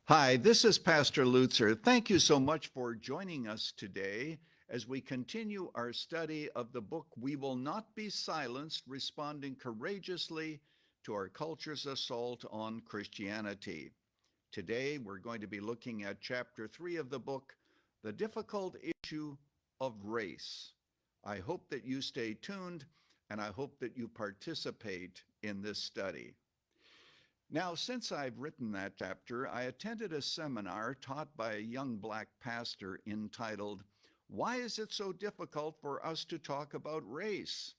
Hi, this is Pastor Lutzer. Thank you so much for joining us today as we continue our study of the book We Will Not Be Silenced, Responding Courageously to Our Culture's Assault on Christianity. Today, we're going to be looking at chapter 3 of the book, The Difficult Issue of Race. I hope that you stay tuned and I hope that you participate in this study. Now, since I've written that chapter, I attended a seminar taught by a young black pastor entitled, Why is it so difficult for us to talk about race?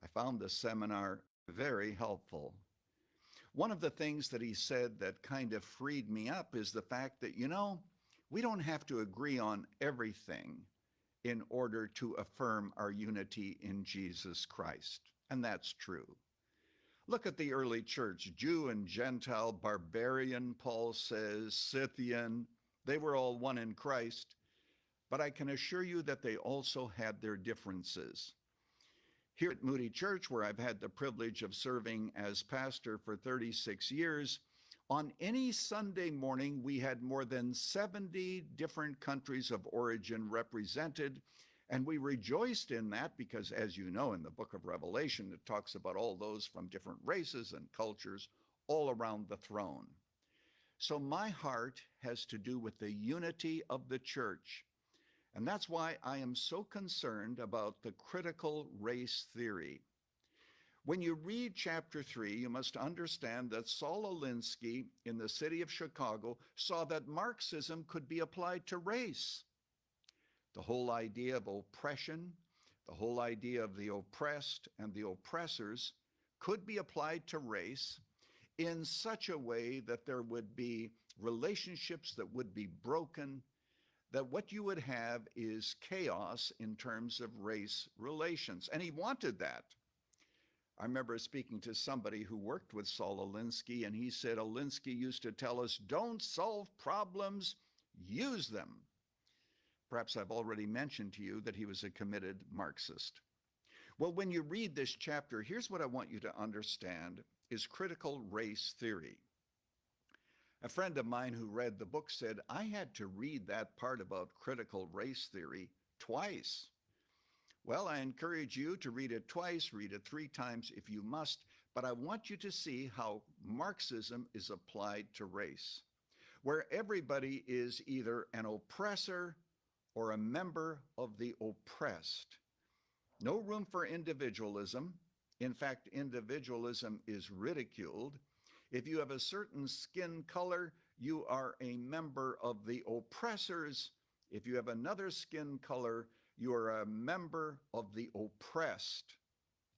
I found the seminar very helpful. One of the things that he said that kind of freed me up is the fact that, we don't have to agree on everything in order to affirm our unity in Jesus Christ. And that's true. Look at the early church, Jew and Gentile, barbarian, Paul says, Scythian. They were all one in Christ, but I can assure you that they also had their differences. Here at Moody Church, where I've had the privilege of serving as pastor for 36 years, on any Sunday morning, we had more than 70 different countries of origin represented. And we rejoiced in that because, as you know, in the book of Revelation, it talks about all those from different races and cultures all around the throne. So my heart has to do with the unity of the church. And that's why I am so concerned about the critical race theory. When you read chapter 3, you must understand that Saul Alinsky in the city of Chicago saw that Marxism could be applied to race. The whole idea of oppression, the whole idea of the oppressed and the oppressors could be applied to race in such a way that there would be relationships that would be broken, that what you would have is chaos in terms of race relations. And he wanted that. I remember speaking to somebody who worked with Saul Alinsky, and he said Alinsky used to tell us, don't solve problems, use them. Perhaps I've already mentioned to you that he was a committed Marxist. Well, when you read this chapter, here's what I want you to understand is critical race theory. A friend of mine who read the book said, I had to read that part about critical race theory twice. Well, I encourage you to read it twice, read it 3 times if you must, but I want you to see how Marxism is applied to race, where everybody is either an oppressor or a member of the oppressed. No room for individualism. In fact, individualism is ridiculed. If you have a certain skin color, you are a member of the oppressors. If you have another skin color, you are a member of the oppressed.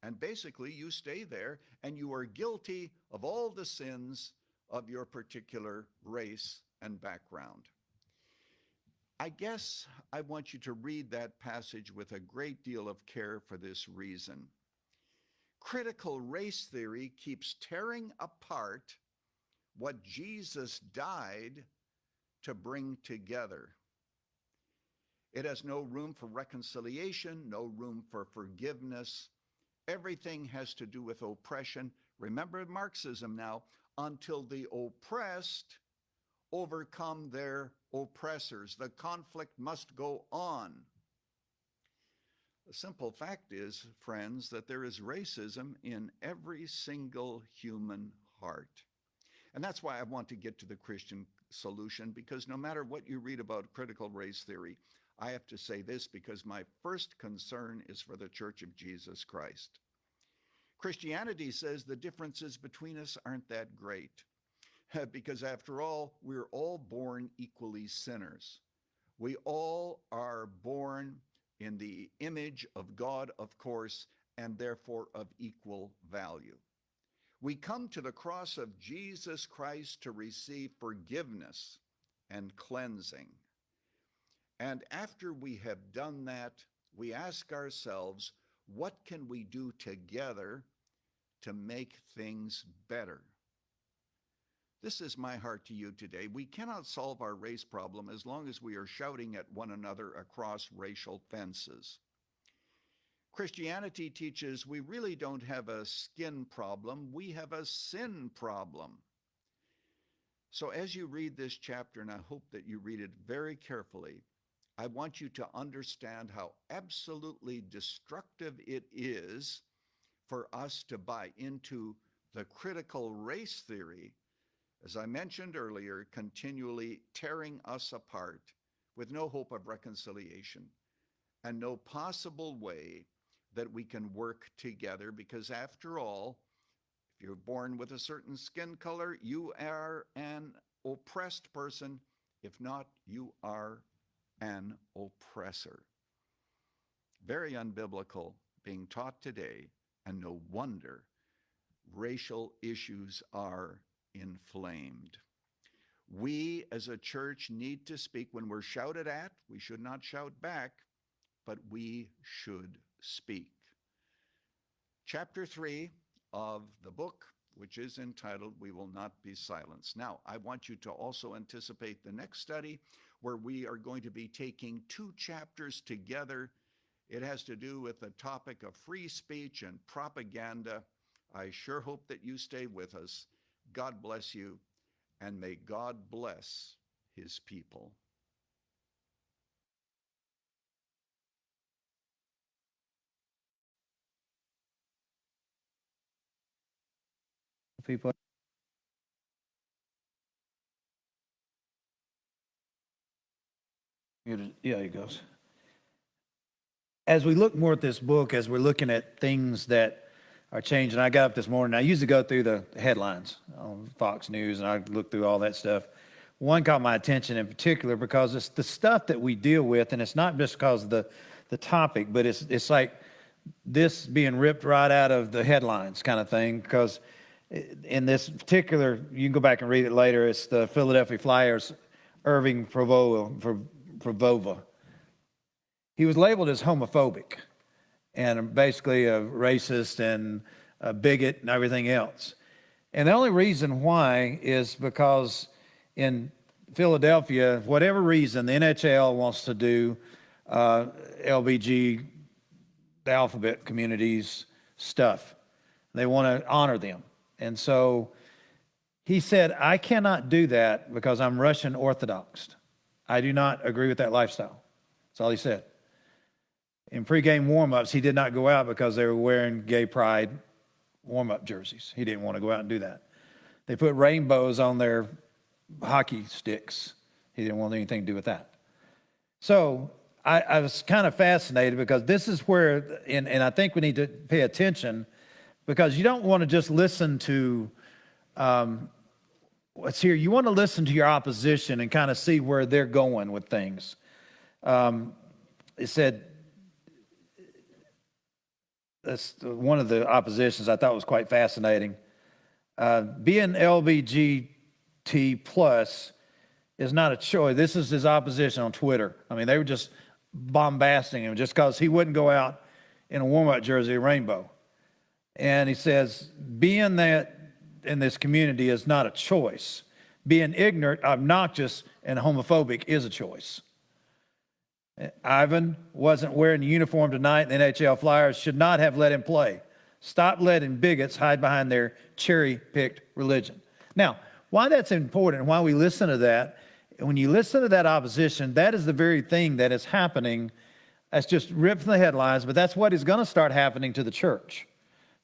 And basically, you stay there and you are guilty of all the sins of your particular race and background. I guess I want you to read that passage with a great deal of care for this reason. Critical race theory keeps tearing apart what Jesus died to bring together. It has no room for reconciliation, no room for forgiveness. Everything has to do with oppression. Remember Marxism now, until the oppressed overcome their oppressors. The conflict must go on. The simple fact is, friends, that there is racism in every single human heart. And that's why I want to get to the Christian solution, because no matter what you read about critical race theory, I have to say this because my first concern is for the Church of Jesus Christ. Christianity says the differences between us aren't that great. Because after all, we're all born equally sinners. We all are born in the image of God, of course, and therefore of equal value. We come to the cross of Jesus Christ to receive forgiveness and cleansing. And after we have done that, we ask ourselves, what can we do together to make things better? This is my heart to you today. We cannot solve our race problem as long as we are shouting at one another across racial fences. Christianity teaches we really don't have a skin problem, we have a sin problem. So as you read this chapter, and I hope that you read it very carefully, I want you to understand how absolutely destructive it is for us to buy into the critical race theory, as I mentioned earlier, continually tearing us apart with no hope of reconciliation and no possible way that we can work together. Because after all, if you're born with a certain skin color, you are an oppressed person. If not, you are an oppressor. Very unbiblical being taught today, and no wonder racial issues are inflamed. We as a church need to speak. When we're shouted at, we should not shout back, but we should speak. Chapter 3 of the book, which is entitled, We Will Not Be Silenced. Now, I want you to also anticipate the next study where we are going to be taking 2 chapters together. It has to do with the topic of free speech and propaganda. I sure hope that you stay with us. God bless you, and may God bless his people. People. Yeah, he goes. As we look more at this book, as we're looking at things that are changing, I got up this morning. I usually go through the headlines on Fox News, and I look through all that stuff. One caught my attention in particular because it's the stuff that we deal with, and it's not just because of the topic, but it's like this being ripped right out of the headlines kind of thing. Because in this particular, you can go back and read it later. It's the Philadelphia Flyers, Irving Provova. He was labeled as homophobic and basically a racist and a bigot and everything else. And the only reason why is because in Philadelphia, whatever reason, the NHL wants to do LBG, the alphabet communities stuff. They want to honor them. And so he said, I cannot do that because I'm Russian Orthodox. I do not agree with that lifestyle. That's all he said. In pregame warm-ups, he did not go out because they were wearing gay pride warm-up jerseys. He didn't want to go out and do that. They put rainbows on their hockey sticks. He didn't want anything to do with that. So I was kind of fascinated because this is where, and I think we need to pay attention, because you don't want to just listen to what's here. You want to listen to your opposition and kind of see where they're going with things. It said, that's one of the oppositions I thought was quite fascinating. Being LBGT plus is not a choice. This is his opposition on Twitter. I mean, they were just bombasting him just because he wouldn't go out in a warm-up jersey, rainbow. And he says, being that in this community is not a choice. Being ignorant, obnoxious, and homophobic is a choice. Ivan wasn't wearing a uniform tonight. The NHL Flyers should not have let him play. Stop letting bigots hide behind their cherry-picked religion. Now, why that's important and why we listen to that, when you listen to that opposition, that is the very thing that is happening. That's just ripped from the headlines, but that's what is going to start happening to the church.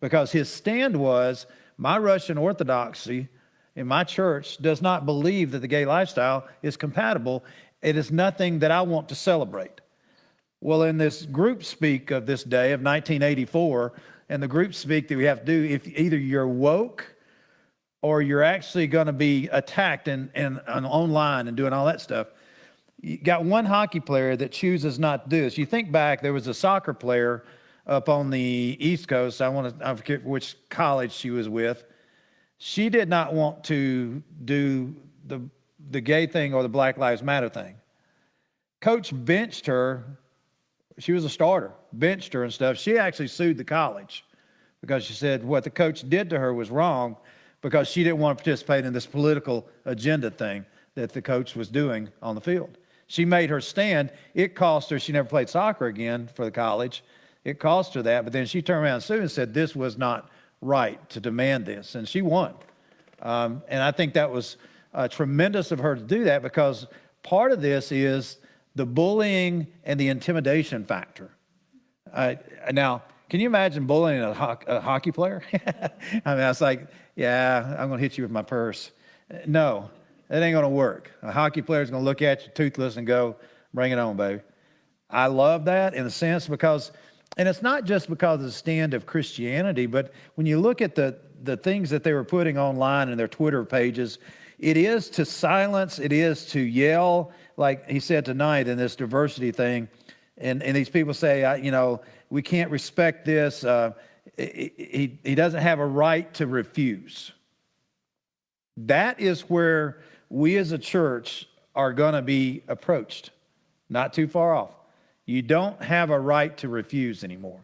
Because his stand was, my Russian Orthodoxy in my church does not believe that the gay lifestyle is compatible. It is nothing that I want to celebrate. Well, in this group speak of this day of 1984, and the group speak that we have to do, if either you're woke or you're actually going to be attacked and online and doing all that stuff, you got one hockey player that chooses not to do this. You think back, there was a soccer player up on the East Coast. I forget which college she was with. She did not want to do the gay thing or the Black Lives Matter thing. Coach benched her. She was a starter, benched her and stuff. She actually sued the college because she said what the coach did to her was wrong because she didn't want to participate in this political agenda thing that the coach was doing on the field. She made her stand. It cost her. She never played soccer again for the college. It cost her that, but then she turned around and sued and said this was not right to demand this, and she won. And I think that was tremendous of her to do that, because part of this is the bullying and the intimidation factor. Now, can you imagine bullying a hockey player? I mean, I was like, yeah, I'm going to hit you with my purse. No, that ain't going to work. A hockey player is going to look at you toothless and go, bring it on, baby. I love that in a sense because, and it's not just because of the stand of Christianity, but when you look at the things that they were putting online in their Twitter pages, it is to silence, it is to yell, like he said tonight in this diversity thing. And these people say, we can't respect this. He doesn't have a right to refuse. That is where we as a church are going to be approached, not too far off. You don't have a right to refuse anymore.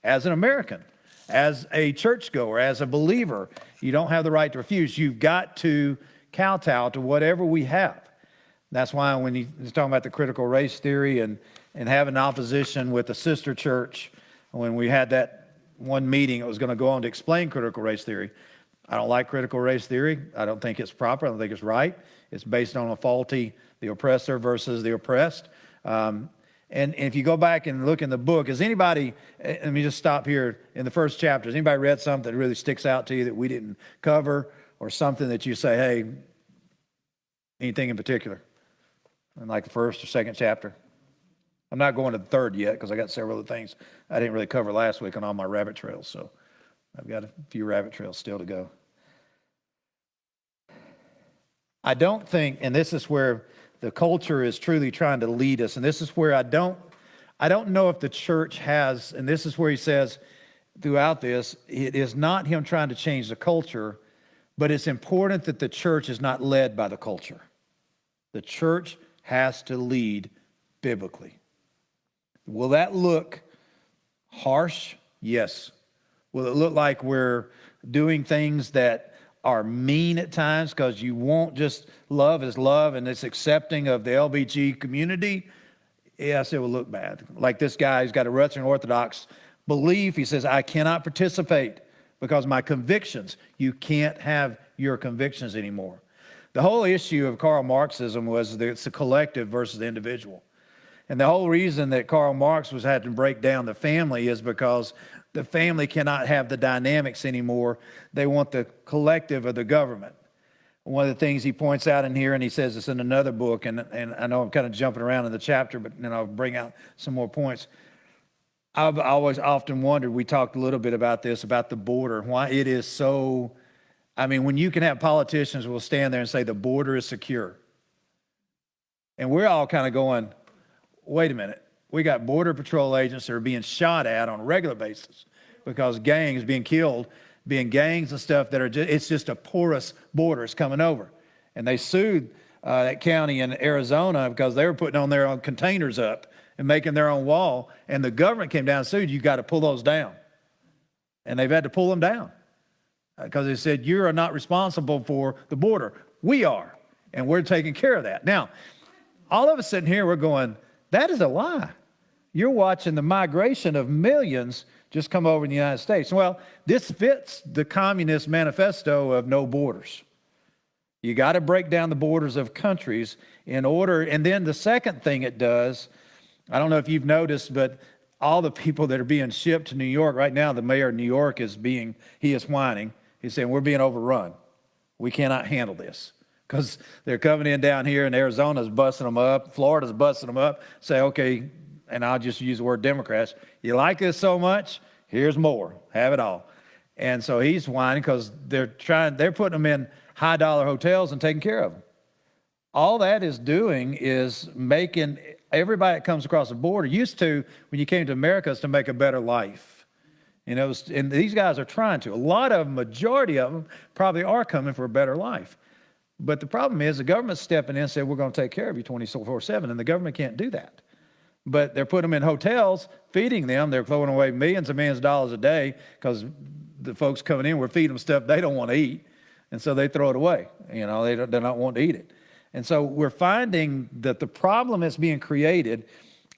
As an American, as a churchgoer, as a believer, you don't have the right to refuse. You've got to kowtow to whatever we have. That's why when he's talking about the critical race theory and having opposition with the sister church, when we had that one meeting, it was going to go on to explain critical race theory. I don't like critical race theory. I don't think it's proper. I don't think it's right. It's based on the oppressor versus the oppressed. And if you go back and look in the book, has anybody, let me just stop here in the first chapter, has anybody read something that really sticks out to you that we didn't cover, or something that you say, hey, anything in particular? In like the first or second chapter? I'm not going to the third yet because I got several other things I didn't really cover last week on all my rabbit trails. So I've got a few rabbit trails still to go. I don't think, and this is where the culture is truly trying to lead us, and this is where I don't know if the church has, and this is where he says throughout this, it is not him trying to change the culture, but it's important that the church is not led by the culture. The church has to lead biblically. Will that look harsh? Yes. Will it look like we're doing things that are mean at times because you won't just love is love and it's accepting of the LBG community? Yes, it will look bad. Like this guy who's got a Russian Orthodox belief. He says, I cannot participate because my convictions, you can't have your convictions anymore. The whole issue of Karl Marxism was that it's the collective versus the individual. And the whole reason that Karl Marx was had to break down the family is because the family cannot have the dynamics anymore. They want the collective of the government. One of the things he points out in here, and he says it's in another book, and I know I'm kind of jumping around in the chapter, but then I'll bring out some more points. I've always often wondered, we talked a little bit about this, about the border, why it is so, I mean, when you can have politicians who will stand there and say the border is secure. And we're all kind of going, wait a minute. We got border patrol agents that are being shot at on a regular basis because gangs being killed, being gangs and stuff that are just, it's just a porous border is coming over. And they sued that county in Arizona because they were putting on their own containers up and making their own wall. And the government came down and sued, you got to pull those down. And they've had to pull them down because they said, you are not responsible for the border. We are. And we're taking care of that. Now, all of us sitting here, we're going, that is a lie. You're watching the migration of millions just come over in the United States. Well, this fits the Communist Manifesto of no borders. You got to break down the borders of countries in order. And then the second thing it does, I don't know if you've noticed, but all the people that are being shipped to New York right now, the mayor of New York he is whining. He's saying, we're being overrun. We cannot handle this. Because they're coming in down here and Arizona's busting them up, Florida's busting them up, say, okay, and I'll just use the word Democrats, you like this so much, here's more, have it all. And so he's whining because they're putting them in high dollar hotels and taking care of them. All that is doing is making everybody that comes across the border, used to, when you came to America, is to make a better life. You know, and these guys are trying to. A lot of them, majority of them, probably are coming for a better life. But the problem is the government's stepping in and saying, we're going to take care of you 24/7, and the government can't do that. But they're putting them in hotels, feeding them. They're throwing away millions and millions of dollars a day because the folks coming in, we're feeding them stuff they don't want to eat, and so they throw it away. You know, they're not wanting to eat it. And so we're finding that the problem that's being created,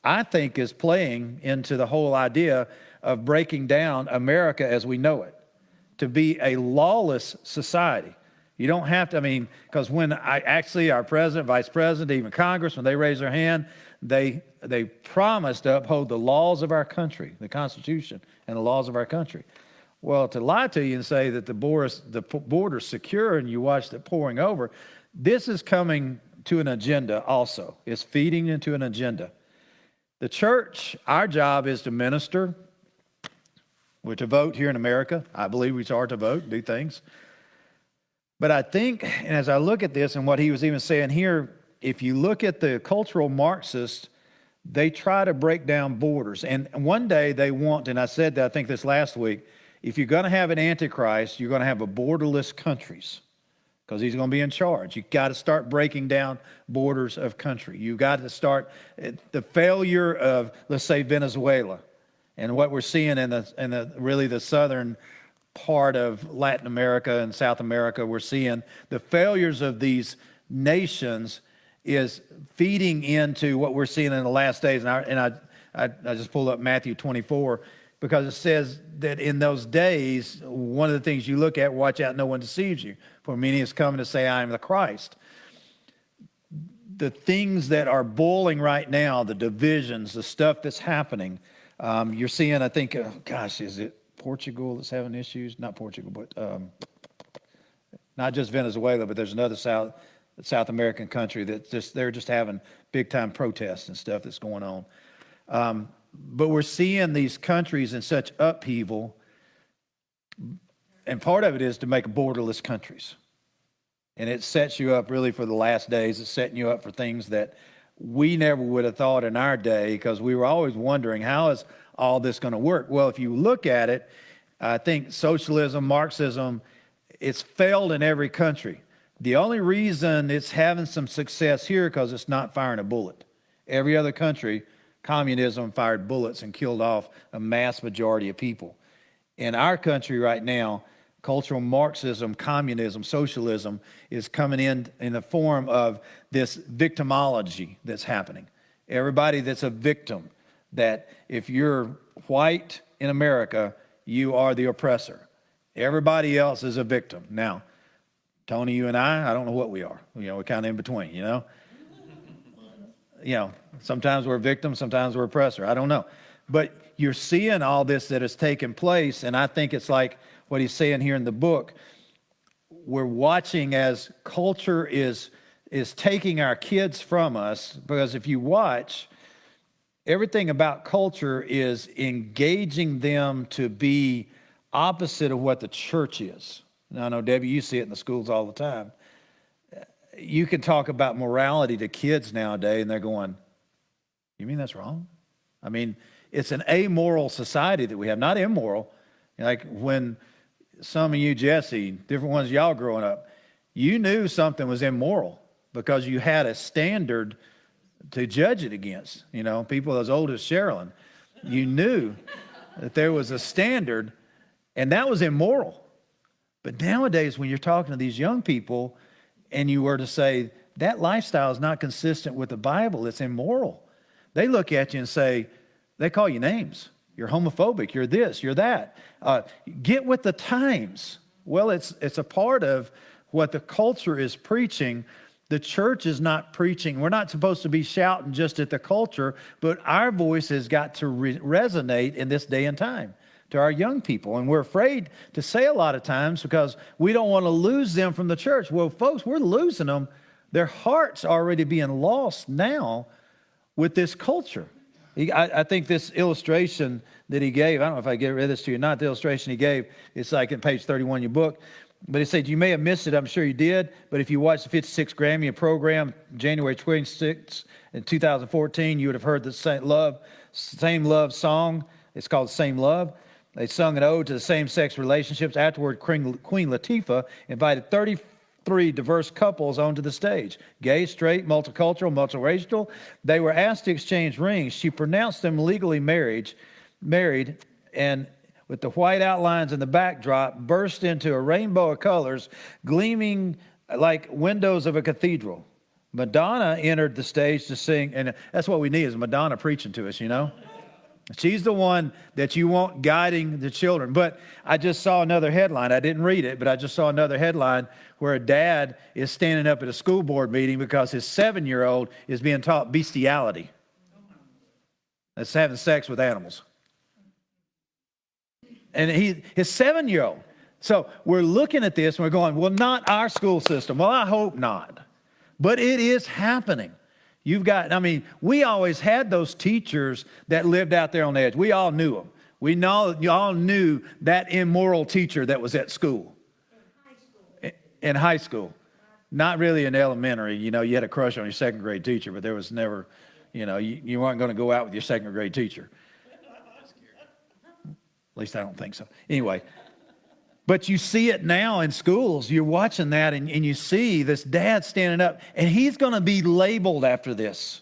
I think, is playing into the whole idea of breaking down America as we know it, to be a lawless society. You don't have to, because when our president, vice president, even Congress, when they raise their hand, they promise to uphold the laws of our country, the Constitution and the laws of our country. Well, to lie to you and say that the border's secure and you watch it pouring over, this is coming to an agenda also. It's feeding into an agenda. The church, our job is to minister. We're to vote here in America. I believe we are to vote, do things. But I think, and as I look at this and what he was even saying here, if you look at the cultural Marxists, they try to break down borders. And one day they want, and I said that I think this last week, if you're going to have an antichrist, you're going to have a borderless countries because he's going to be in charge. You've got to start breaking down borders of country. You've got to start the failure of, let's say, Venezuela and what we're seeing in the southern part of Latin America and South America. We're seeing the failures of these nations is feeding into what we're seeing in the last days. And I just pulled up Matthew 24 because it says that in those days, one of the things you look at, watch out, no one deceives you. For many is coming to say, I am the Christ. The things that are boiling right now, the divisions, the stuff that's happening, you're seeing, I think, is it Portugal that's having issues? Not Portugal, but not just Venezuela, but there's another South American country that they're just having big time protests and stuff that's going on. But we're seeing these countries in such upheaval, and part of it is to make borderless countries. And it sets you up really for the last days. It's setting you up for things that we never would have thought in our day because we were always wondering, how is all this going to work? Well, if you look at it, I think socialism, Marxism, it's failed in every country. The only reason it's having some success here because it's not firing a bullet. Every other country, communism fired bullets and killed off a mass majority of people. In our country right now, cultural Marxism, communism, socialism is coming in the form of this victimology that's happening. Everybody that's a victim, that if you're white in America, you are the oppressor. Everybody else is a victim. Now, Tony, you and I don't know what we are. We're kind of in between, sometimes we're victims, sometimes we're oppressor. I don't know. But you're seeing all this that has taken place, and I think it's like what he's saying here in the book. We're watching as culture is taking our kids from us, because if you watch, everything about culture is engaging them to be opposite of what the church is. Now, I know, Debbie, you see it in the schools all the time. You can talk about morality to kids nowadays, and they're going, you mean that's wrong? It's an amoral society that we have, not immoral. Like when some of you, Jesse, different ones of y'all growing up, you knew something was immoral because you had a standard to judge it against. People as old as Sherilyn, you knew that there was a standard, and that was immoral. But nowadays, when you're talking to these young people and you were to say, that lifestyle is not consistent with the Bible, it's immoral. They look at you and say, they call you names. You're homophobic, you're this, you're that. Get with the times. Well, it's a part of what the culture is preaching. The church is not preaching. We're not supposed to be shouting just at the culture, but our voice has got to resonate in this day and time to our young people. And we're afraid to say a lot of times because we don't want to lose them from the church. Well, folks, we're losing them. Their hearts are already being lost now with this culture. I think this illustration that he gave, I don't know if I get rid of this to you or not, the illustration he gave, it's like in page 31 of your book. But he said, you may have missed it, I'm sure you did, but if you watched the 56th Grammy program, January 26th in 2014, you would have heard the Same Love song. It's called Same Love. They sung an ode to the same-sex relationships. Afterward, Queen Latifah invited 33 diverse couples onto the stage. Gay, straight, multicultural, multiracial. They were asked to exchange rings. She pronounced them legally married, and with the white outlines in the backdrop, burst into a rainbow of colors, gleaming like windows of a cathedral. Madonna entered the stage to sing, and that's what we need is Madonna preaching to us, She's the one that you want guiding the children. But I just saw another headline. I didn't read it, but I just saw another headline where a dad is standing up at a school board meeting because his 7-year-old is being taught bestiality. That's having sex with animals. And his 7-year-old. So we're looking at this and we're going, well, not our school system. Well, I hope not. But it is happening. We always had those teachers that lived out there on the edge. We all knew them. You all knew that immoral teacher that was at school. In high school. Not really in elementary. You had a crush on your second grade teacher, but there was never, you weren't going to go out with your second grade teacher. At least I don't think so. Anyway. But you see it now in schools. You're watching that and you see this dad standing up, and he's going to be labeled after this.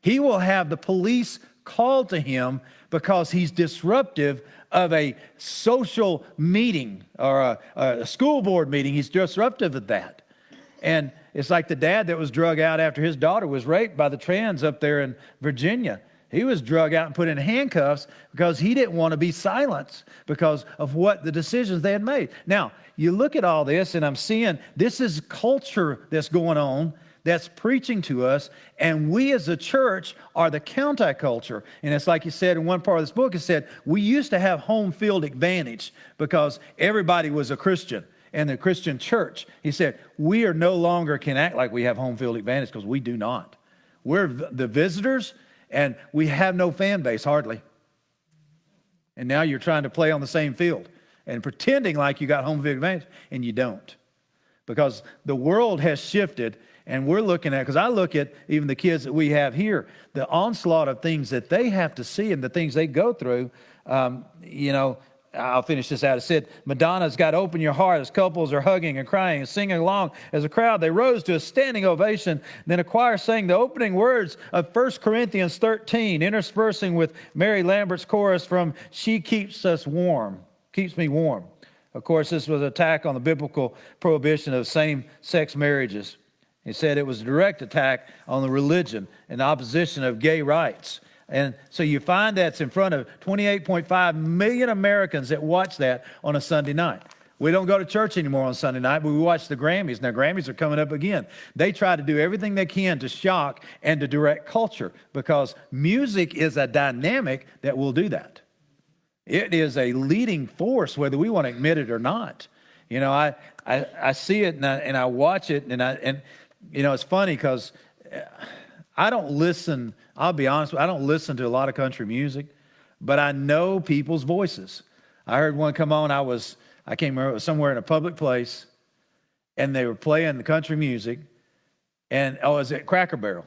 He will have the police called to him because he's disruptive of a social meeting or a school board meeting. He's disruptive of that. And it's like the dad that was drug out after his daughter was raped by the trans up there in Virginia. He was drug out and put in handcuffs because he didn't want to be silenced because of what the decisions they had made. Now, you look at all this, and I'm seeing this is culture that's going on that's preaching to us, and we as a church are the counterculture. And it's like you said in one part of this book, it said, we used to have home field advantage because everybody was a Christian and the Christian church. He said, we are no longer can act like we have home field advantage because we do not. We're the visitors. And we have no fan base, hardly. And now you're trying to play on the same field and pretending like you got home field advantage, and you don't. Because the world has shifted, and we're looking at, because I look at even the kids that we have here, the onslaught of things that they have to see and the things they go through. I'll finish this out. It said, Madonna's got Open Your Heart as couples are hugging and crying and singing along as a crowd. They rose to a standing ovation. Then a choir sang the opening words of 1 Corinthians 13, interspersing with Mary Lambert's chorus from She Keeps Us Warm, Keeps Me Warm. Of course, this was an attack on the biblical prohibition of same-sex marriages. He said it was a direct attack on the religion and the opposition of gay rights. And so you find that's in front of 28.5 million Americans that watch that on a Sunday night. We don't go to church anymore on Sunday night, but we watch the Grammys. Now, Grammys are coming up again. They try to do everything they can to shock and to direct culture because music is a dynamic that will do that. It is a leading force, whether we want to admit it or not. I see it and I watch it, and it's funny because I don't listen. I'll be honest, I don't listen to a lot of country music, but I know people's voices. I heard one come on, I can't remember, it was somewhere in a public place, and they were playing the country music, and I was at Cracker Barrel,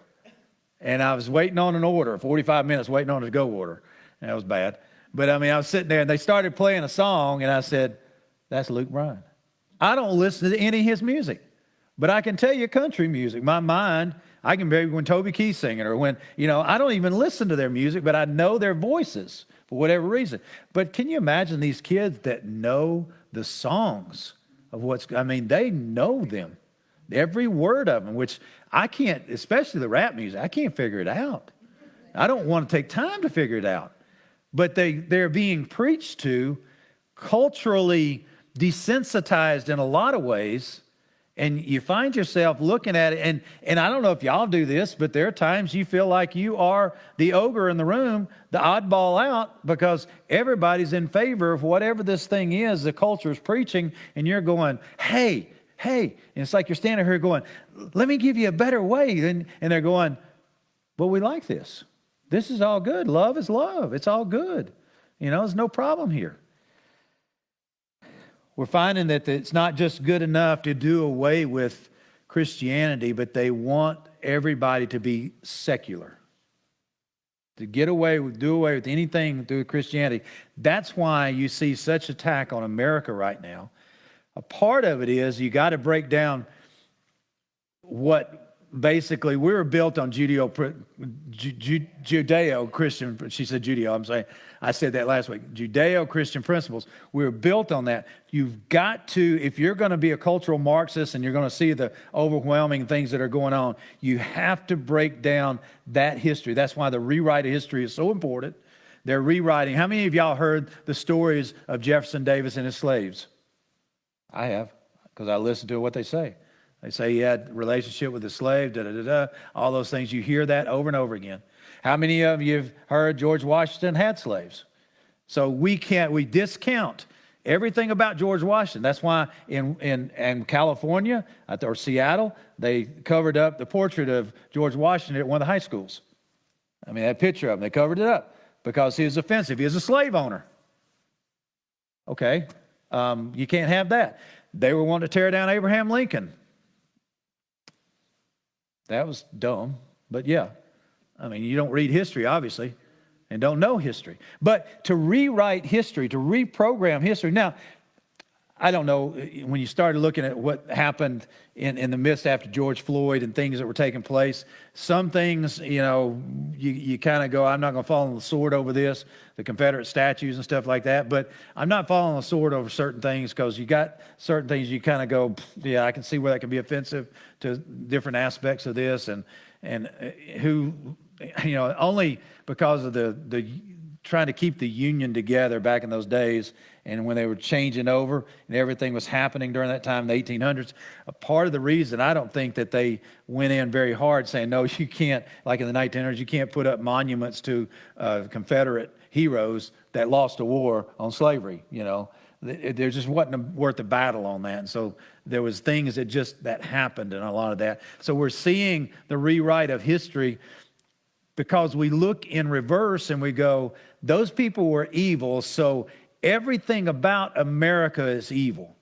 and I was waiting on an order, 45 minutes waiting on a go order, and that was bad. But I was sitting there, and they started playing a song, and I said, that's Luke Bryan. I don't listen to any of his music, but I can tell you country music, my mind, I can maybe when Toby Keith's singing or when, I don't even listen to their music, but I know their voices for whatever reason. But can you imagine these kids that know the songs of they know them, every word of them, which I can't, especially the rap music, I can't figure it out. I don't want to take time to figure it out. But they're being preached to, culturally desensitized in a lot of ways. And you find yourself looking at it, and I don't know if y'all do this, but there are times you feel like you are the ogre in the room, the oddball out, because everybody's in favor of whatever this thing is the culture is preaching, and you're going, hey. And it's like you're standing here going, let me give you a better way. And they're going, well, we like this. This is all good. Love is love. It's all good. There's no problem here. We're finding that it's not just good enough to do away with Christianity, but they want everybody to be secular. To do away with anything through Christianity. That's why you see such attack on America right now. A part of it is you got to break down what basically we were built on Judeo-Christian, she said Judeo, I said that last week, Judeo-Christian principles. We were built on that. You've got to, if you're going to be a cultural Marxist and you're going to see the overwhelming things that are going on, you have to break down that history. That's why the rewrite of history is so important, They're rewriting. How many of y'all heard the stories of Jefferson Davis and his slaves? I have, because I listen to what they say. They say he had a relationship with a slave, all those things. You hear that over and over again. How many of you have heard George Washington had slaves? So we discount everything about George Washington. That's why in California or Seattle, they covered up the portrait of George Washington at one of the high schools. I mean, that picture of him, they covered it up because he was offensive. He was a slave owner. Okay, you can't have that. They were wanting to tear down Abraham Lincoln. That was dumb, but yeah. I mean, you don't read history, obviously, and don't know history. But to rewrite history, to reprogram history. Now, I don't know, when you started looking at what happened in the midst after George Floyd and things that were taking place, some things, you kind of go, I'm not going to fall on the sword over this, the Confederate statues and stuff like that, but I'm not falling on the sword over certain things because you got certain things you kind of go, yeah, I can see where that can be offensive to different aspects of this and who, only because of the trying to keep the Union together back in those days and when they were changing over and everything was happening during that time, the 1800s. A part of the reason I don't think that they went in very hard saying, no, you can't, like in the 1900s, you can't put up monuments to Confederate heroes that lost a war on slavery, There just wasn't worth the battle on that. And so there was things that happened and a lot of that. So we're seeing the rewrite of history because we look in reverse and we go, those people were evil, so everything about America is evil.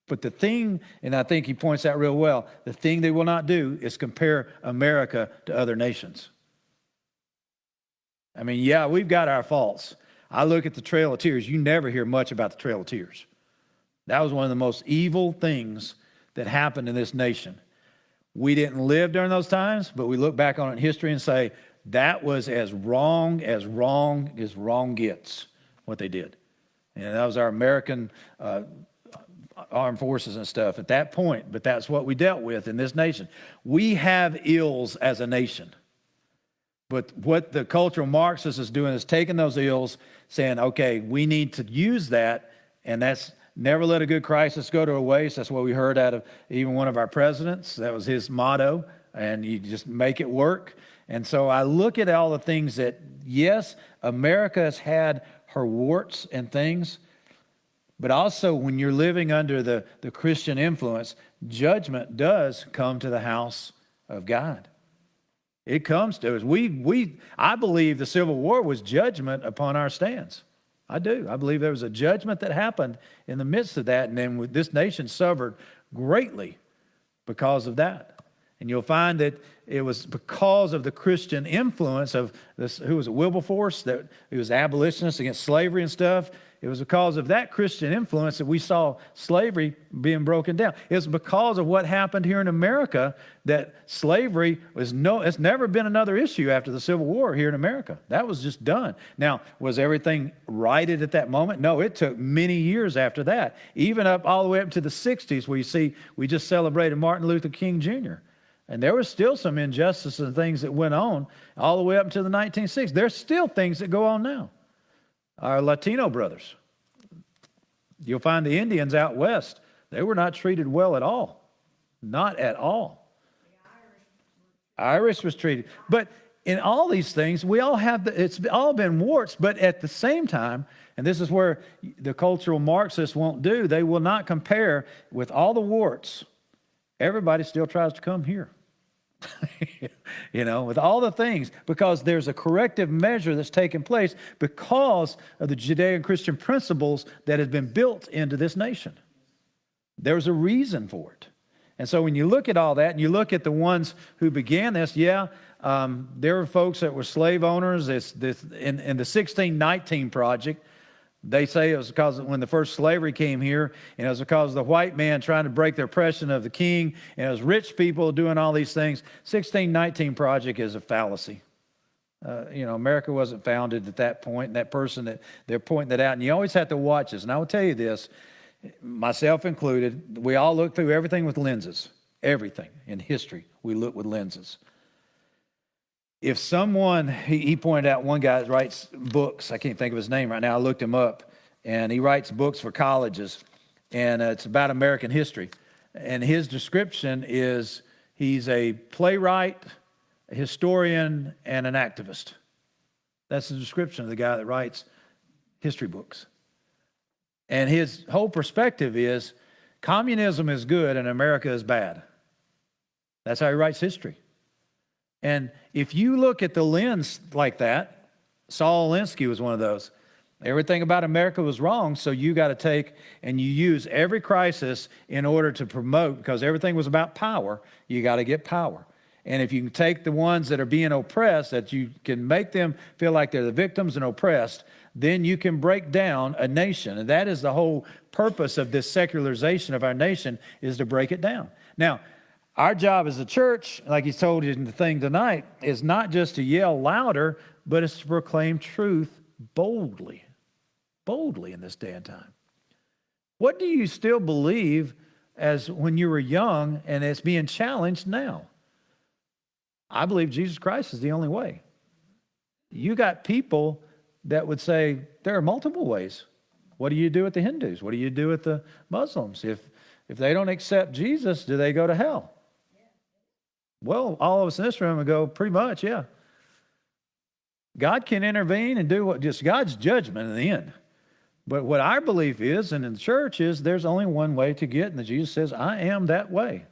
But the thing, and I think he points out real well, the thing they will not do is compare America to other nations. I mean, yeah, we've got our faults. I look at the Trail of Tears. You never hear much about the Trail of Tears. That was one of the most evil things that happened in this nation. We didn't live during those times, but we look back on it in history and say, that was as wrong as wrong gets, what they did. And that was our American armed forces and stuff at that point, but that's what we dealt with in this nation. We have ills as a nation. But what the cultural Marxist is doing is taking those ills, saying, okay, we need to use that, and that's never let a good crisis go to waste. That's what we heard out of even one of our presidents. That was his motto, and you just make it work. And so I look at all the things that, yes, America has had her warts and things, but also when you're living under the Christian influence, judgment does come to the house of God. It comes to us. I believe the Civil War was judgment upon our stands. I do. I believe there was a judgment that happened in the midst of that, and then this nation suffered greatly because of that. And you'll find that it was because of the Christian influence of this, who was it, Wilberforce, that he was abolitionist against slavery and stuff. It was because of that Christian influence that we saw slavery being broken down. It's because of what happened here in America that slavery it's never been another issue after the Civil War here in America. That was just done. Now, was everything righted at that moment? No, it took many years after that, even all the way up to the 60s, where you see we just celebrated Martin Luther King Jr., and there was still some injustice and things that went on all the way up until the 1960s. There's still things that go on now. Our Latino brothers, you'll find the Indians out west, they were not treated well at all. Not at all. Irish was treated. But in all these things, we all have, it's all been warts, but at the same time, and this is where the cultural Marxists won't do, they will not compare with all the warts. Everybody still tries to come here, with all the things, because there's a corrective measure that's taken place because of the Judeo-Christian principles that have been built into this nation. There's a reason for it. And so when you look at all that and you look at the ones who began this, there were folks that were slave owners. In the 1619 Project, they say it was because when the first slavery came here, and it was because of the white man trying to break the oppression of the king, and it was rich people doing all these things. 1619 Project is a fallacy. America wasn't founded at that point, and that person that they're pointing that out, and you always have to watch this. And I will tell you this, myself included, we all look through everything with lenses. Everything in history, we look with lenses. if someone, he pointed out one guy that writes books, I can't think of his name right now, I looked him up, and he writes books for colleges, and it's about American history. And his description is he's a playwright, a historian, and an activist. That's the description of the guy that writes history books. And his whole perspective is communism is good and America is bad. That's how he writes history. And if you look at the lens like that, Saul Alinsky was one of those. Everything about America was wrong, so you got to take and you use every crisis in order to promote, because everything was about power, you got to get power. And if you can take the ones that are being oppressed, that you can make them feel like they're the victims and oppressed, then you can break down a nation. And that is the whole purpose of this secularization of our nation, is to break it down. Now, our job as a church, like he told you in the thing tonight, is not just to yell louder, but it's to proclaim truth boldly in this day and time. What do you still believe as when you were young and it's being challenged now? I believe Jesus Christ is the only way. You got people that would say there are multiple ways. What do you do with the Hindus? What do you do with the Muslims? If they don't accept Jesus, do they go to hell? Well, all of us in this room would go, pretty much, yeah. God can intervene and do what, just God's judgment in the end. But what our belief is, and in the church, is there's only one way to get, and Jesus says, I am that way.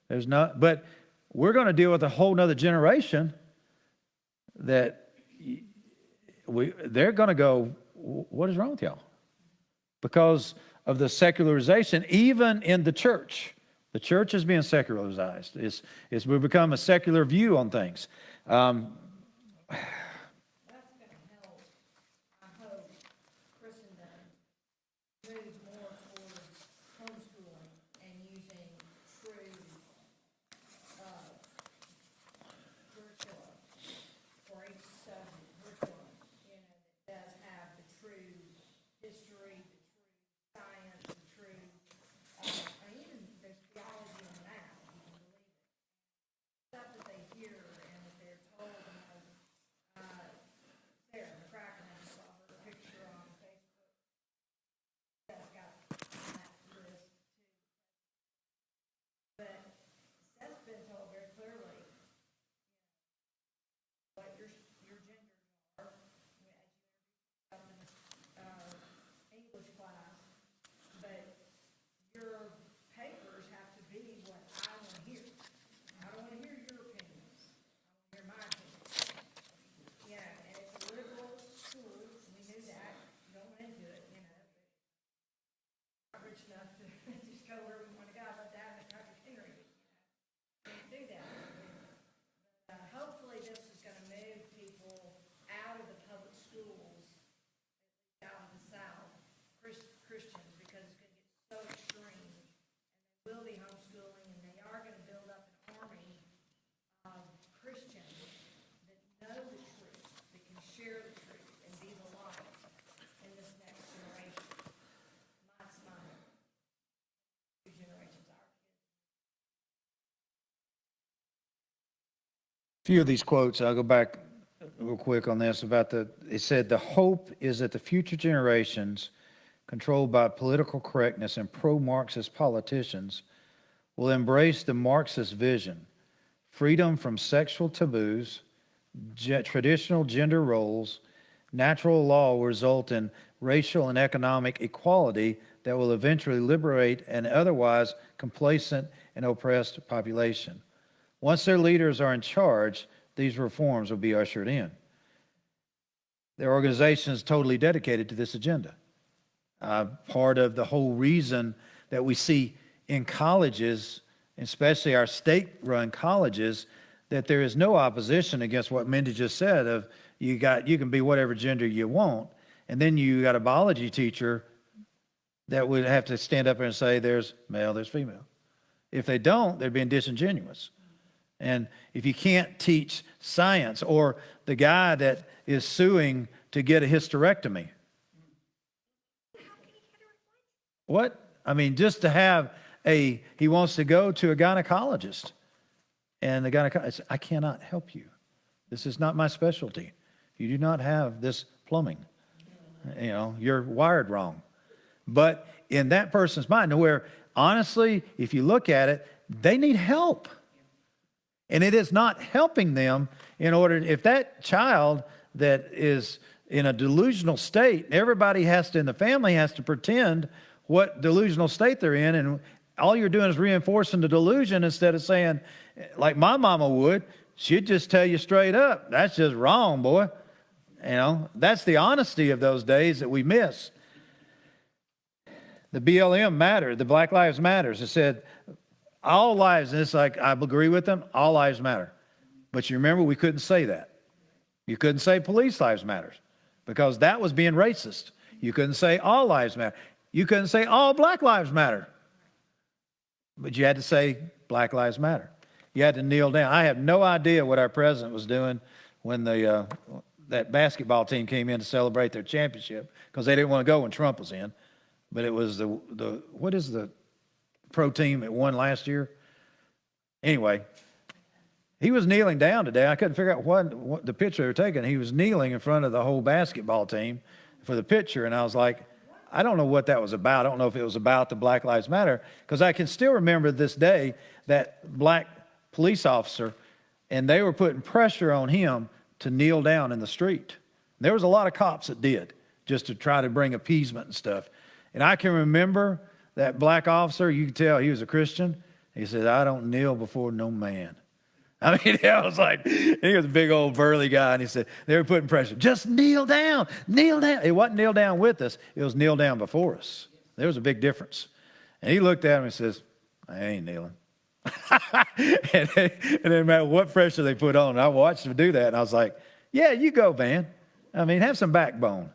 There's not, but we're going to deal with a whole nother generation that they're going to go, what is wrong with y'all? Because of the secularization, even in the church. The church is being secularized. We've become a secular view on things. That's going to help, I hope, Christendom move more towards homeschooling and using true curriculum for each subject, curriculum, that does have the true history, the true science, the true, and even there's theology in that, if you can believe it. Stuff that they hear and that they're told, Sarah McCracken, I just saw her picture on Facebook. That's got that list too. But Seth's been told very clearly what your genders are as you up in English class. But your papers have to be what I want to hear. I don't want to hear your opinions. I want to hear my opinions. Yeah, and it's a liberal school. We knew that. Going into it, not rich enough to just go where we want to go. But that is Dr. Henry. Can't do that. Hopefully, this is going to move people out of the public schools, out of the South, Christians, because it's going to get so extreme. And they will be homeschooling, and they are going to build up an army of Christians that know the truth, that can share the truth, and be the light in this next generation. That's my two generations are. A few of these quotes, I'll go back real quick on this about it said, the hope is that the future generations, controlled by political correctness and pro-Marxist politicians, will embrace the Marxist vision, freedom from sexual taboos, traditional gender roles. Natural law will result in racial and economic equality that will eventually liberate an otherwise complacent and oppressed population. Once their leaders are in charge, these reforms will be ushered in. Their organization is totally dedicated to this agenda. Part of the whole reason that we see in colleges, especially our state-run colleges, that there is no opposition against what Mindy just said of you can be whatever gender you want, and then you got a biology teacher that would have to stand up there and say there's male, there's female. If they don't, they're being disingenuous. And if you can't teach science, or the guy that is suing to get a hysterectomy. What? I mean, just to have he wants to go to a gynecologist. And the gynecologist, I cannot help you. This is not my specialty. You do not have this plumbing. You're wired wrong. But in that person's mind, where honestly, if you look at it, they need help. And it is not helping them if that child that is in a delusional state, everybody in the family has to pretend what delusional state they're in. And all you're doing is reinforcing the delusion instead of saying, like my mama would, she'd just tell you straight up, that's just wrong, boy. That's the honesty of those days that we miss. The BLM mattered. The Black Lives Matters. It said all lives, and it's like, I agree with them, all lives matter. But you remember, we couldn't say that. You couldn't say police lives matter because that was being racist. You couldn't say all lives matter. You couldn't say all black lives matter. But you had to say Black Lives Matter. You had to kneel down. I have no idea what our president was doing when that basketball team came in to celebrate their championship, because they didn't want to go when Trump was in. But it was what is the pro team that won last year? Anyway, he was kneeling down today. I couldn't figure out what the picture they were taking. He was kneeling in front of the whole basketball team for the picture, and I was like, I don't know what that was about. I don't know if it was about the Black Lives Matter, because I can still remember this day that black police officer, and they were putting pressure on him to kneel down in the street. There was a lot of cops that did, just to try to bring appeasement and stuff. And I can remember that black officer, you could tell he was a Christian. He said, I don't kneel before no man. I mean, I was like, he was a big old burly guy, and he said, they were putting pressure. Just kneel down, kneel down. It wasn't kneel down with us. It was kneel down before us. There was a big difference. And he looked at him and says, I ain't kneeling. and it didn't matter what pressure they put on. I watched him do that, and I was like, yeah, you go, man. I mean, have some backbone.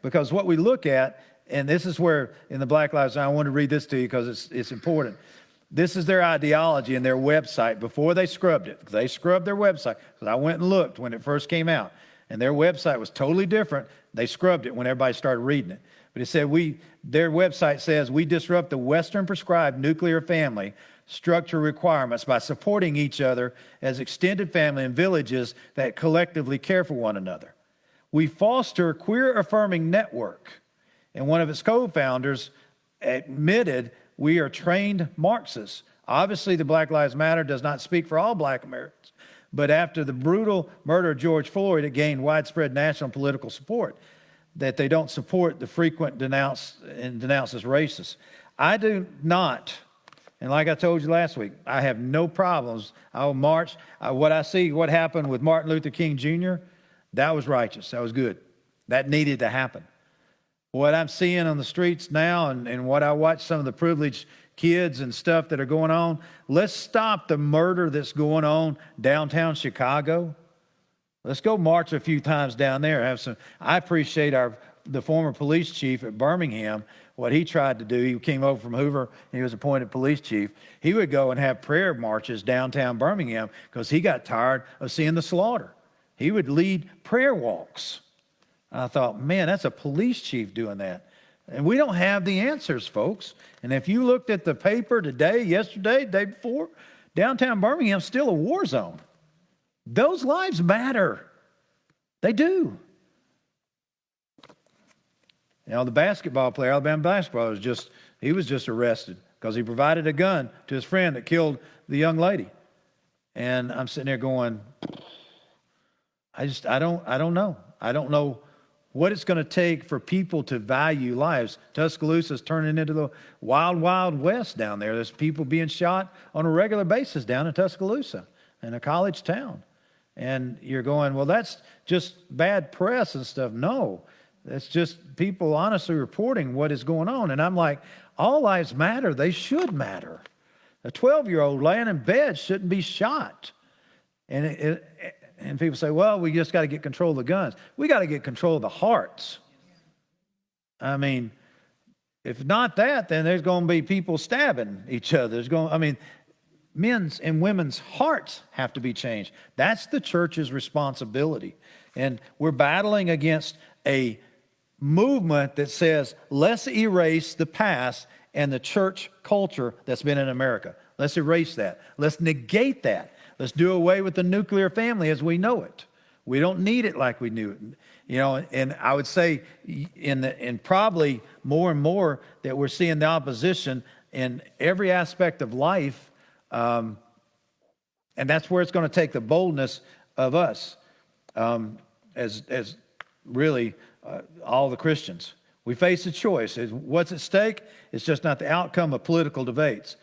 Because what we look at, and this is where in the Black Lives Matter, I want to read this to you because it's important. This is their ideology and their website before they scrubbed it. They scrubbed their website, because I went and looked when it first came out, and their website was totally different. They scrubbed it when everybody started reading it. But it said, their website says, we disrupt the Western prescribed nuclear family structure requirements by supporting each other as extended family and villages that collectively care for one another. We foster a queer-affirming network. And one of its co-founders admitted, we are trained Marxists. Obviously, the Black Lives Matter does not speak for all black Americans. But after the brutal murder of George Floyd, it gained widespread national political support, that they don't support the frequent denounced as racist. I do not, and like I told you last week, I have no problems. I'll march. What I see, what happened with Martin Luther King Jr., that was righteous. That was good. That needed to happen. What I'm seeing on the streets now, and what I watch some of the privileged kids and stuff that are going on, let's stop the murder that's going on downtown Chicago. Let's go march a few times down there. I appreciate the former police chief at Birmingham, what he tried to do. He came over from Hoover, and he was appointed police chief. He would go and have prayer marches downtown Birmingham because he got tired of seeing the slaughter. He would lead prayer walks. I thought, man, that's a police chief doing that. And we don't have the answers, folks. And if you looked at the paper today, yesterday, day before, downtown Birmingham's still a war zone. Those lives matter. They do. The basketball player, Alabama basketball, was just arrested because he provided a gun to his friend that killed the young lady. And I'm sitting there going, I don't know. I don't know what it's going to take for people to value lives. Tuscaloosa's turning into the wild, wild west down there. There's people being shot on a regular basis down in Tuscaloosa, in a college town. And you're going, well, that's just bad press and stuff. No, that's just people honestly reporting what is going on. And I'm like, all lives matter. They should matter. A 12-year-old laying in bed shouldn't be shot. And people say, well, we just got to get control of the guns. We got to get control of the hearts. I mean, if not that, then there's going to be people stabbing each other. Men's and women's hearts have to be changed. That's the church's responsibility. And we're battling against a movement that says, let's erase the past and the church culture that's been in America. Let's erase that. Let's negate that. Let's do away with the nuclear family as we know it. We don't need it like we knew it. You know, and I would say and probably more and more that we're seeing the opposition in every aspect of life. And that's where it's going to take the boldness of us as really all the Christians. We face a choice. What's at stake? It's just not the outcome of political debates.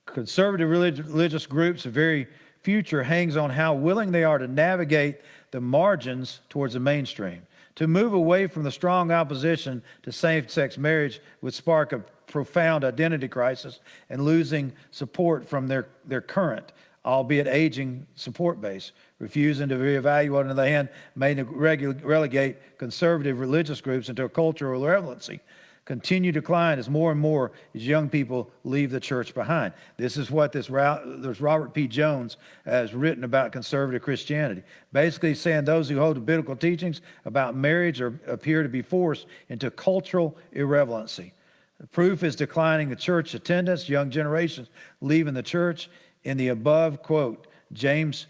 Conservative religious groups' very future hangs on how willing they are to navigate the margins towards the mainstream. To move away from the strong opposition to same-sex marriage would spark a profound identity crisis and losing support from their current, albeit aging, support base. Refusing to reevaluate, on the other hand, may relegate conservative religious groups into a cultural irrelevancy. Continue decline as more and more as young people leave the church behind. This is what this Robert P. Jones has written about conservative Christianity. Basically saying those who hold to biblical teachings about marriage appear to be forced into cultural irrelevancy. The proof is declining the church attendance, young generations leaving the church. In the above quote, Jones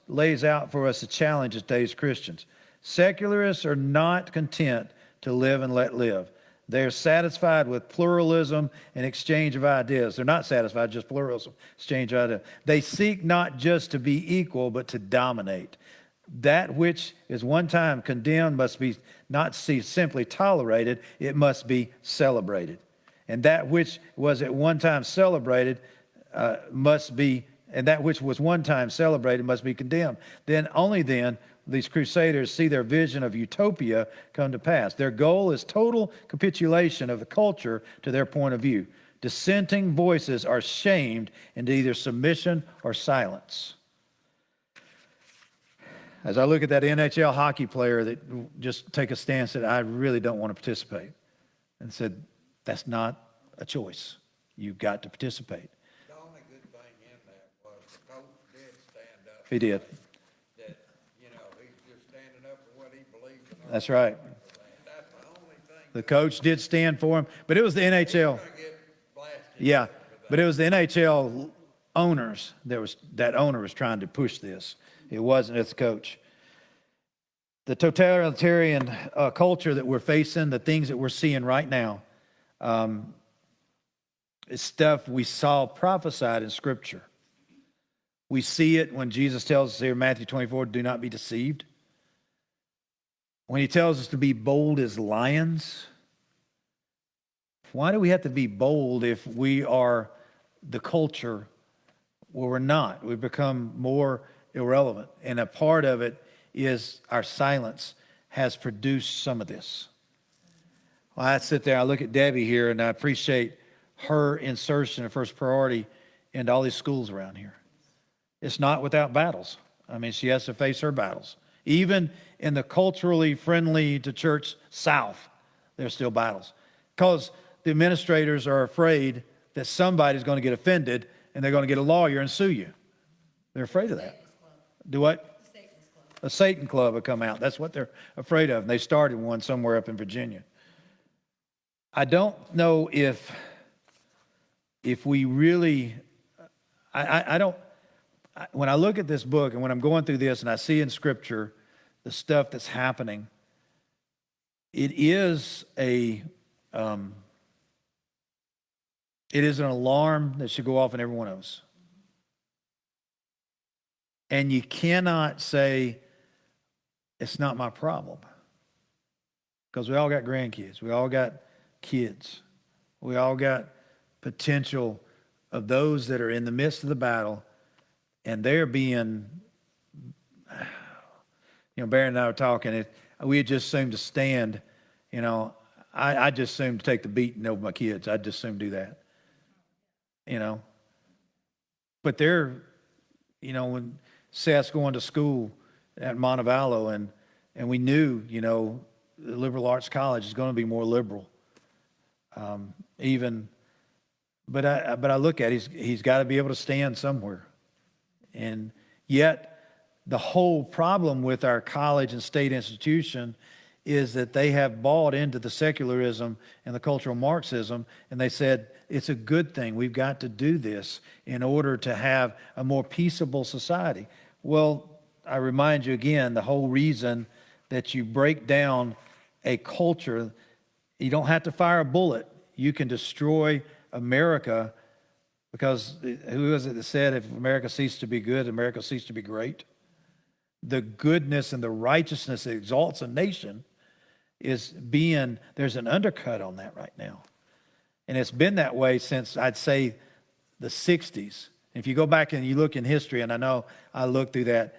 lays out for us a challenge as today's Christians. Secularists are not content to live and let live. They're satisfied with pluralism and exchange of ideas. They're not satisfied just pluralism, exchange of ideas. They seek not just to be equal, but to dominate. That which is one time condemned must be not simply tolerated, it must be celebrated. And that which was at one time celebrated and that which was one time celebrated must be condemned. Only then these crusaders see their vision of utopia come to pass. Their goal is total capitulation of the culture to their point of view. Dissenting voices are shamed into either submission or silence. As I look at that NHL hockey player that just take a stance that I really don't want to participate, and said, that's not a choice. You've got to participate. The only good thing in that was the coach did stand up. He did. That, you know, he's just standing up for what he believes in. That's right. That's the only thing. The coach did stand for him, but it was the NHL. He's gonna get blasted. Yeah, but it was the NHL owners that owner was trying to push this. It wasn't as the coach. The totalitarian culture that we're facing, the things that we're seeing right now, is stuff we saw prophesied in Scripture. We see it when Jesus tells us here in Matthew 24, do not be deceived. When he tells us to be bold as lions. Why do we have to be bold if we are the culture where we're not? We've become more irrelevant. And a part of it is our silence has produced some of this. Well, I sit there, I look at Debbie here, and I appreciate her insertion of first priority into all these schools around here. It's not without battles. I mean, she has to face her battles. Even in the culturally friendly to church South, there's still battles. Because the administrators are afraid that somebody's going to get offended and they're going to get a lawyer and sue you. They're afraid of that. Do what? A Satan club will come out. That's what they're afraid of. And they started one somewhere up in Virginia. I don't know if we really, when I look at this book and when I'm going through this and I see in Scripture the stuff that's happening, it is an alarm that should go off in every one of us. And you cannot say, it's not my problem. Because we all got grandkids. We all got kids. We all got potential of those that are in the midst of the battle, and they're being, Barry and I were talking, we had just assumed to stand, I just assumed to take the beating over my kids. I'd just assume do that, But they're, when Seth's going to school at Montevallo, and we knew, the liberal arts college is going to be more liberal. But I look at it, he's got to be able to stand somewhere. And yet, the whole problem with our college and state institution is that they have bought into the secularism and the cultural Marxism, and they said, it's a good thing. We've got to do this in order to have a more peaceable society. Well, I remind you again, the whole reason that you break down a culture, you don't have to fire a bullet. You can destroy America, because who is it that said, if America ceased to be good, America ceased to be great? The goodness and the righteousness that exalts a nation there's an undercut on that right now. And it's been that way since, I'd say, the 60s. If you go back and you look in history, and I know I look through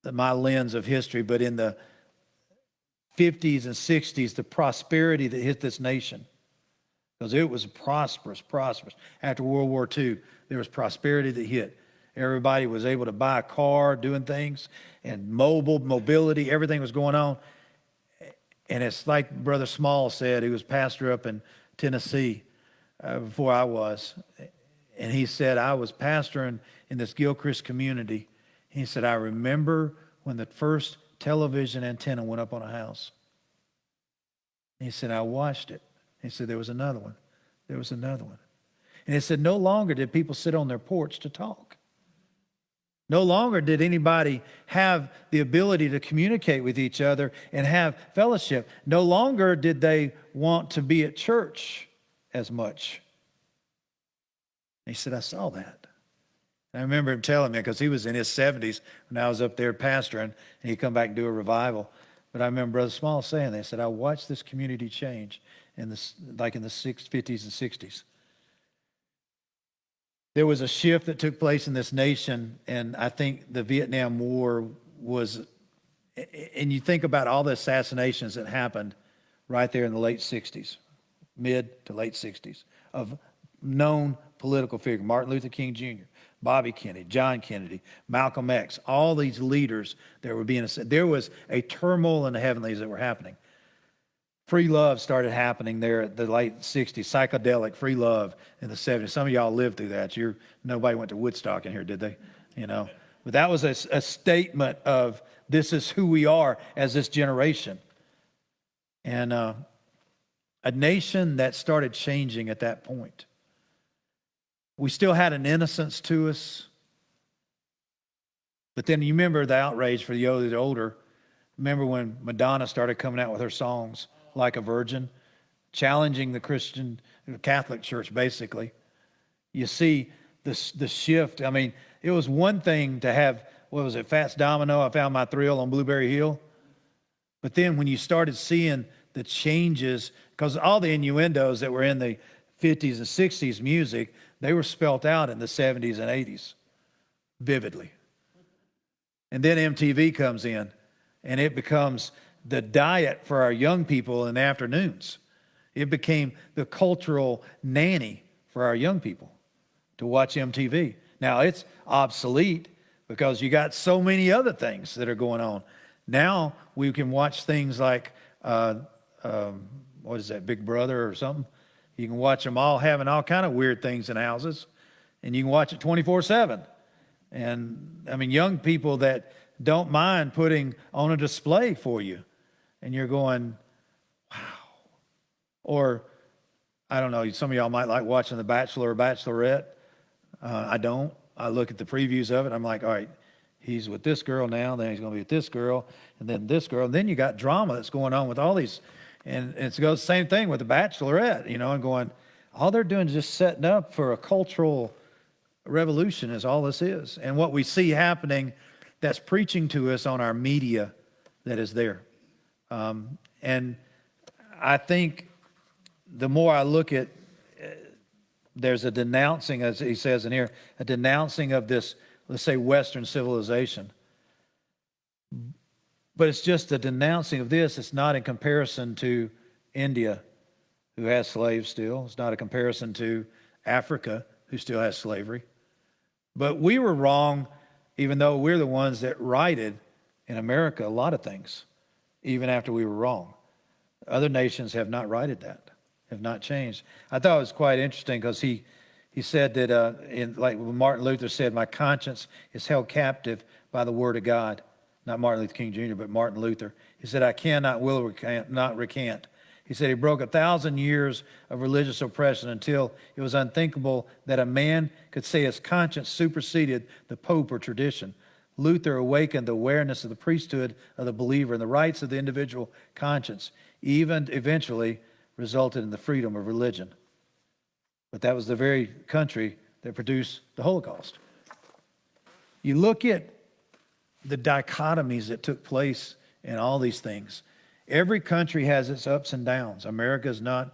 my lens of history, but in the 50s and 60s, the prosperity that hit this nation, because it was prosperous. After World War II, there was prosperity that hit. Everybody was able to buy a car, doing things, and mobility, everything was going on. And it's like Brother Small said, he was pastor up in Tennessee before I was. And he said, I was pastoring in this Gilchrist community. He said, I remember when the first television antenna went up on a house. And he said, I watched it. He said, there was another one. There was another one. And he said, no longer did people sit on their porch to talk. No longer did anybody have the ability to communicate with each other and have fellowship. No longer did they want to be at church as much. And he said, I saw that. And I remember him telling me, because he was in his 70s when I was up there pastoring, and he'd come back and do a revival. But I remember Brother Small saying that. He said, I watched this community change in the 50s and 60s. There was a shift that took place in this nation, and I think the Vietnam War was, and you think about all the assassinations that happened right there in the late 60s, mid to late 60s, of known political figures, Martin Luther King Jr., Bobby Kennedy, John Kennedy, Malcolm X, all these leaders that were being, there was a turmoil in the heavenlies that were happening. Free love started happening there at the late 60s, psychedelic free love in the 70s. Some of y'all lived through that. Nobody went to Woodstock in here, did they? But that was a statement of this is who we are as this generation. And a nation that started changing at that point. We still had an innocence to us. But then you remember the outrage for the older. Remember when Madonna started coming out with her songs, Like a Virgin, challenging the Catholic Church, basically. You see the shift. I mean, it was one thing to have, what was it, Fats Domino, I Found My Thrill on Blueberry Hill. But then when you started seeing the changes, because all the innuendos that were in the 50s and 60s music, they were spelt out in the 70s and 80s, vividly. And then MTV comes in, and it becomes the diet for our young people in the afternoons. It became the cultural nanny for our young people to watch MTV. Now, it's obsolete because you got so many other things that are going on. Now, we can watch things like, what is that, Big Brother or something? You can watch them all having all kind of weird things in houses, and you can watch it 24/7. And, I mean, young people that don't mind putting on a display for you. And you're going, wow. Or, I don't know, some of y'all might like watching The Bachelor or Bachelorette. I don't. I look at the previews of it. I'm like, all right, he's with this girl now, then he's going to be with this girl, and then this girl. And then you got drama that's going on with all these. And it goes the same thing with The Bachelorette, and going, all they're doing is just setting up for a cultural revolution is all this is. And what we see happening that's preaching to us on our media that is there. And I think the more I look at, there's a denouncing, as he says in here, a denouncing of this, let's say, Western civilization. But it's just a denouncing of this. It's not in comparison to India, who has slaves still. It's not a comparison to Africa, who still has slavery. But we were wrong, even though we're the ones that righted in America a lot of things, even after we were wrong. Other nations have not righted that, have not changed. I thought it was quite interesting because he said that, like Martin Luther said, my conscience is held captive by the word of God. Not Martin Luther King Jr., but Martin Luther. He said, I cannot, will recant, not recant. He said he broke 1,000 years of religious oppression until it was unthinkable that a man could say his conscience superseded the Pope or tradition. Luther awakened the awareness of the priesthood of the believer and the rights of the individual conscience, even eventually resulted in the freedom of religion. But that was the very country that produced the Holocaust. You look at the dichotomies that took place in all these things. Every country has its ups and downs. America's not,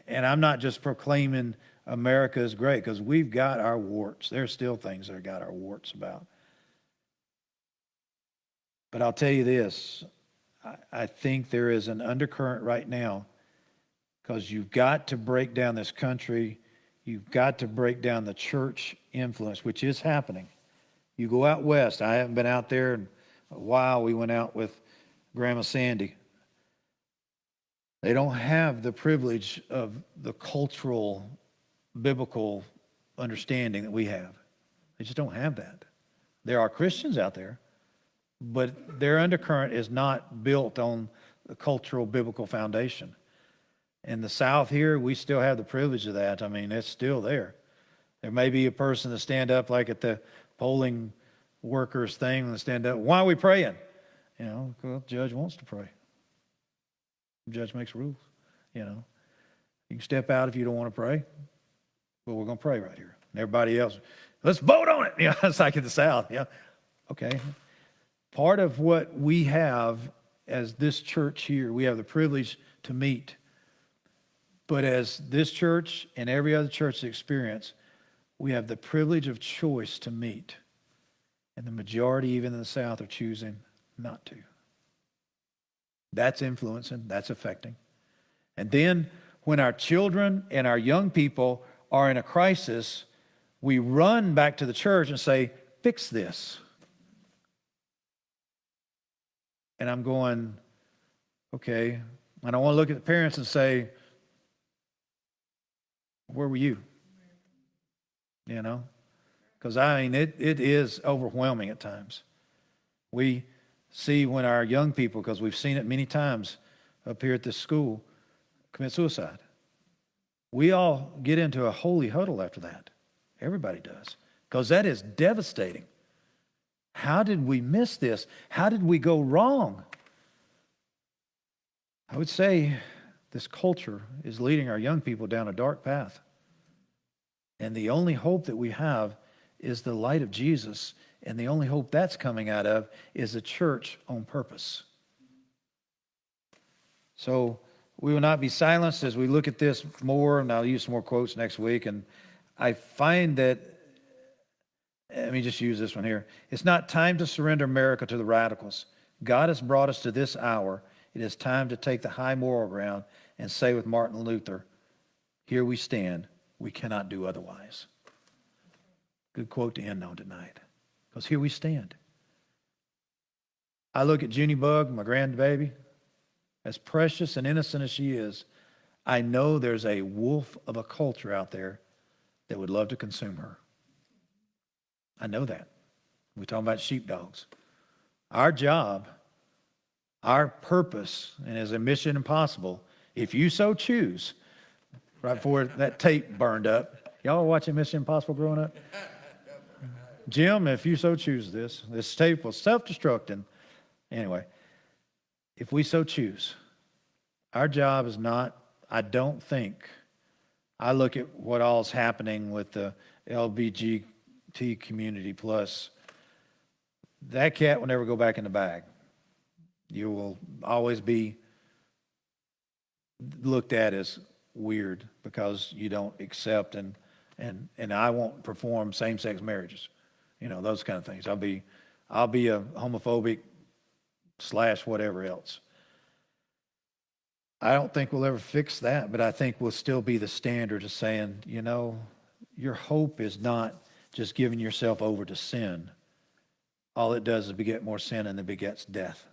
and I'm not just proclaiming America is great, because we've got our warts. There's still things that have got our warts about. But I'll tell you this, I think there is an undercurrent right now, because you've got to break down this country. You've got to break down the church influence, which is happening. You go out west. I haven't been out there in a while. We went out with Grandma Sandy. They don't have the privilege of the cultural, biblical understanding that we have. They just don't have that. There are Christians out there, but their undercurrent is not built on the cultural, biblical foundation. In the South here, we still have the privilege of that. I mean, it's still there. There may be a person that stand up like at the polling workers thing and stand up, why are we praying? You know, well, the judge wants to pray. The judge makes rules, you know. You can step out if you don't want to pray, but we're going to pray right here. And everybody else, let's vote on it. You know, it's like in the South. Yeah, okay. Part of what we have as this church here, we have the privilege to meet. But as this church and every other church experience, we have the privilege of choice to meet. And the majority, even in the South, are choosing not to. That's influencing, that's affecting. And then when our children and our young people are in a crisis, we run back to the church and say, fix this. And I'm going, okay. And I want to look at the parents and say, where were you? You know? Because, I mean, it is overwhelming at times. We see when our young people, because we've seen it many times up here at this school, commit suicide. We all get into a holy huddle after that. Everybody does. Because that is devastating. How did we miss this? How did we go wrong? I would say this culture is leading our young people down a dark path. And the only hope that we have is the light of Jesus. And the only hope that's coming out of is a church on purpose. So we will not be silenced as we look at this more, and I'll use some more quotes next week. And I find that, let me just use this one here. It's not time to surrender America to the radicals. God has brought us to this hour. It is time to take the high moral ground and say with Martin Luther, here we stand, we cannot do otherwise. Good quote to end on tonight, because here we stand. I look at Junie Bug, my grandbaby, as precious and innocent as she is, I know there's a wolf of a culture out there that would love to consume her. I know that. We're talking about sheepdogs. Our job, our purpose, and as a mission impossible, if you so choose, right before that tape burned up, y'all watching Mission Impossible growing up? Jim, if you so choose this tape will self-destruct. Anyway, if we so choose, our job is not, I don't think, I look at what all's happening with the LGBT community plus, that cat will never go back in the bag. You will always be looked at as weird because you don't accept and I won't perform same-sex marriages. You know, those kind of things. I'll be a homophobic / whatever else. I don't think we'll ever fix that, but I think we'll still be the standard of saying, you know, your hope is not just giving yourself over to sin. All it does is beget more sin and it begets death.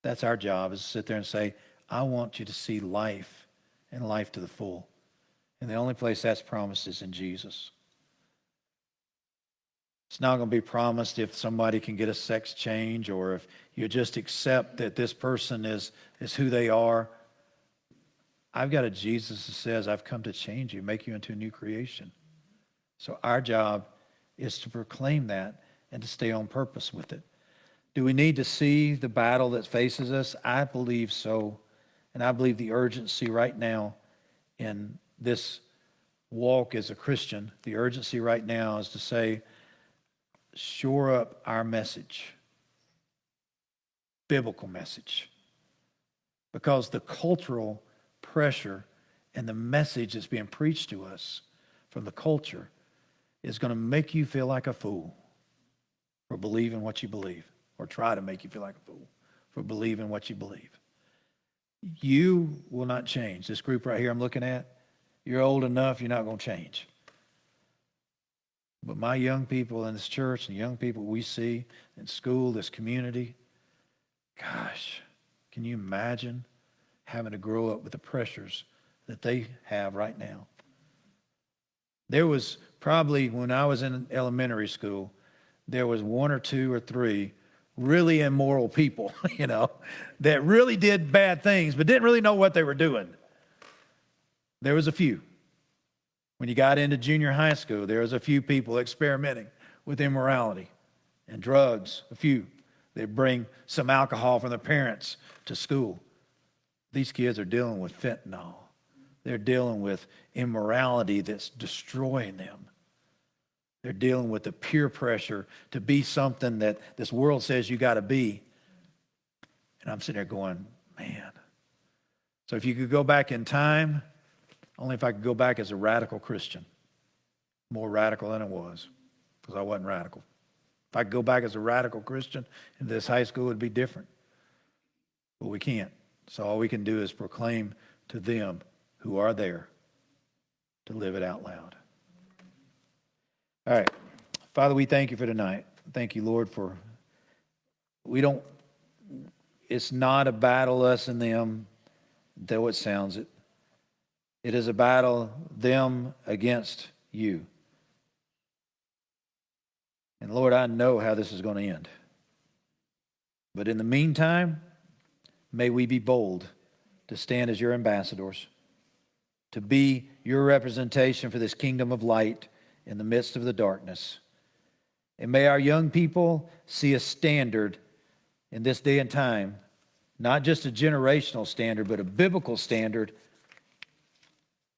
That's our job, is to sit there and say, I want you to see life and life to the full. And the only place that's promised is in Jesus. It's not going to be promised if somebody can get a sex change or if you just accept that this person is who they are. I've got a Jesus that says, I've come to change you, make you into a new creation. So our job is to proclaim that and to stay on purpose with it. Do we need to see the battle that faces us? I believe so. And I believe the urgency right now in this walk as a Christian, the urgency right now is to say, shore up our message, biblical message. Because the cultural pressure and the message that's being preached to us from the culture is going to make you feel like a fool for believing what you believe, or try to make you feel like a fool for believing what you believe. You will not change. This group right here I'm looking at, you're old enough, you're not going to change. But my young people in this church and young people we see in school, this community, gosh, can you imagine having to grow up with the pressures that they have right now? There was probably, when I was in elementary school, there was one or two or three really immoral people, that really did bad things, but didn't really know what they were doing. There was a few. When you got into junior high school, there was a few people experimenting with immorality and drugs, a few. They'd bring some alcohol from their parents to school. These kids are dealing with fentanyl. They're dealing with immorality that's destroying them. They're dealing with the peer pressure to be something that this world says you got to be. And I'm sitting there going, man. So if you could go back in time, only if I could go back as a radical Christian, more radical than I was, because I wasn't radical. If I could go back as a radical Christian in this high school, it would be different. But we can't. So all we can do is proclaim to them who are there to live it out loud. All right. Father, we thank you for tonight. Thank you, Lord, it's not a battle us and them, though it sounds it. It is a battle them against you. And Lord, I know how this is going to end. But in the meantime, may we be bold to stand as your ambassadors, to be your representation for this kingdom of light in the midst of the darkness. And may our young people see a standard in this day and time, not just a generational standard, but a biblical standard.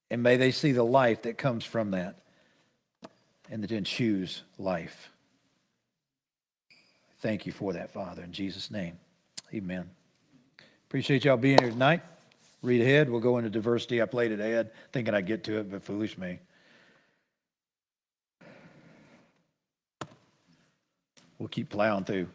And may they see the life that comes from that and then choose life. Thank you for that, Father, in Jesus' name. Amen. Appreciate y'all being here tonight. Read ahead. We'll go into diversity. I played it ahead, thinking I'd get to it, but foolish me. We'll keep plowing through.